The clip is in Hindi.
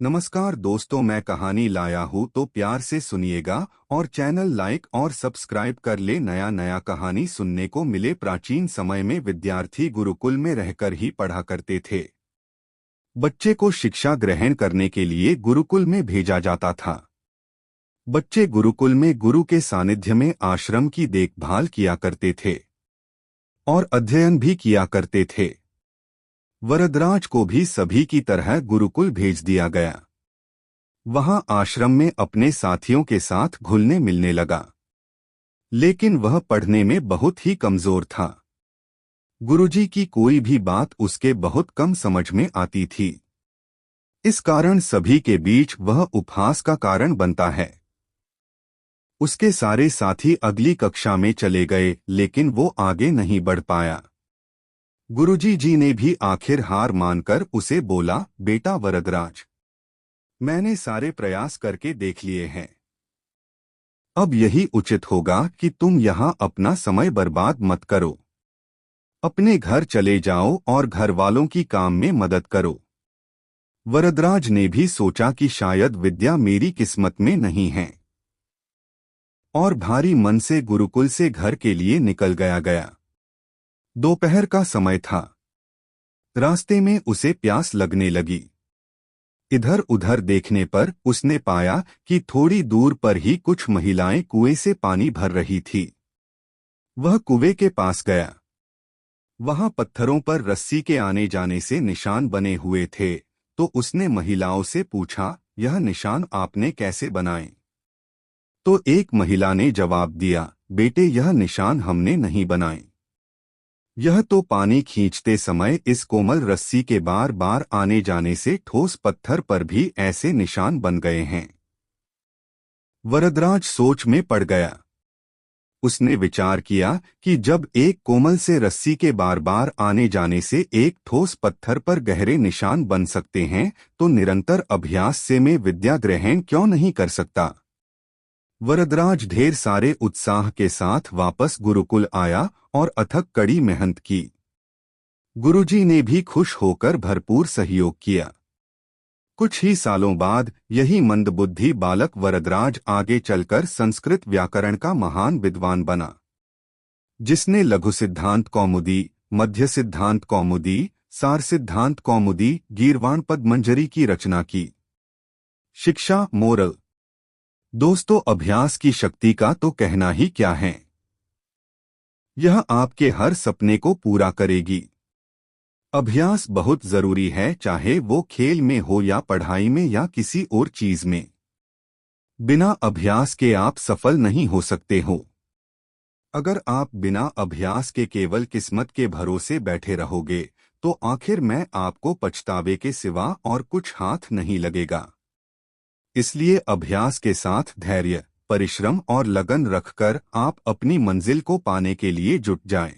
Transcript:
नमस्कार दोस्तों, मैं कहानी लाया हूँ तो प्यार से सुनिएगा और चैनल लाइक और सब्सक्राइब कर ले। नया कहानी सुनने को मिले। प्राचीन समय में विद्यार्थी गुरुकुल में रहकर ही पढ़ा करते थे। बच्चे को शिक्षा ग्रहण करने के लिए गुरुकुल में भेजा जाता था। बच्चे गुरुकुल में गुरु के सानिध्य में आश्रम की देखभाल किया करते थे और अध्ययन भी किया करते थे। वरदराज को भी सभी की तरह गुरुकुल भेज दिया गया। वहां आश्रम में अपने साथियों के साथ घुलने मिलने लगा, लेकिन वह पढ़ने में बहुत ही कमजोर था। गुरुजी की कोई भी बात उसके बहुत कम समझ में आती थी। इस कारण सभी के बीच वह उपहास का कारण बनता है। उसके सारे साथी अगली कक्षा में चले गए, लेकिन वो आगे नहीं बढ़ पाया। गुरुजी जी ने भी आखिर हार मानकर उसे बोला, बेटा वरदराज, मैंने सारे प्रयास करके देख लिए हैं। अब यही उचित होगा कि तुम यहाँ अपना समय बर्बाद मत करो। अपने घर चले जाओ और घर वालों की काम में मदद करो। वरदराज ने भी सोचा कि शायद विद्या मेरी किस्मत में नहीं है, और भारी मन से गुरुकुल से घर के लिए निकल गया। दोपहर का समय था। रास्ते में उसे प्यास लगने लगी। इधर उधर देखने पर उसने पाया कि थोड़ी दूर पर ही कुछ महिलाएं कुएं से पानी भर रही थी। वह कुएं के पास गया। वहां पत्थरों पर रस्सी के आने जाने से निशान बने हुए थे, तो उसने महिलाओं से पूछा, यह निशान आपने कैसे बनाए? तो एक महिला ने जवाब दिया, बेटे, यह निशान हमने नहीं बनाए। यह तो पानी खींचते समय इस कोमल रस्सी के बार बार आने जाने से ठोस पत्थर पर भी ऐसे निशान बन गए हैं। वरदराज सोच में पड़ गया। उसने विचार किया कि जब एक कोमल से रस्सी के बार बार आने जाने से एक ठोस पत्थर पर गहरे निशान बन सकते हैं, तो निरंतर अभ्यास से मैं विद्या ग्रहण क्यों नहीं कर सकता। वरदराज ढेर सारे उत्साह के साथ वापस गुरुकुल आया और अथक कड़ी मेहनत की। गुरुजी ने भी खुश होकर भरपूर सहयोग किया। कुछ ही सालों बाद यही मंदबुद्धि बालक वरदराज आगे चलकर संस्कृत व्याकरण का महान विद्वान बना, जिसने लघु सिद्धांत कौमुदी, मध्य सिद्धांत कौमुदी, सार सिद्धांत कौमुदी, गीर्वाण पद्मंजरी की रचना की। शिक्षा मोरल। दोस्तों, अभ्यास की शक्ति का तो कहना ही क्या है। यह आपके हर सपने को पूरा करेगी। अभ्यास बहुत जरूरी है, चाहे वो खेल में हो या पढ़ाई में या किसी और चीज में। बिना अभ्यास के आप सफल नहीं हो सकते हो। अगर आप बिना अभ्यास के केवल किस्मत के भरोसे बैठे रहोगे, तो आखिर में आपको पछतावे के सिवा और कुछ हाथ नहीं लगेगा। इसलिए अभ्यास के साथ धैर्य, परिश्रम और लगन रखकर आप अपनी मंजिल को पाने के लिए जुट जाएं।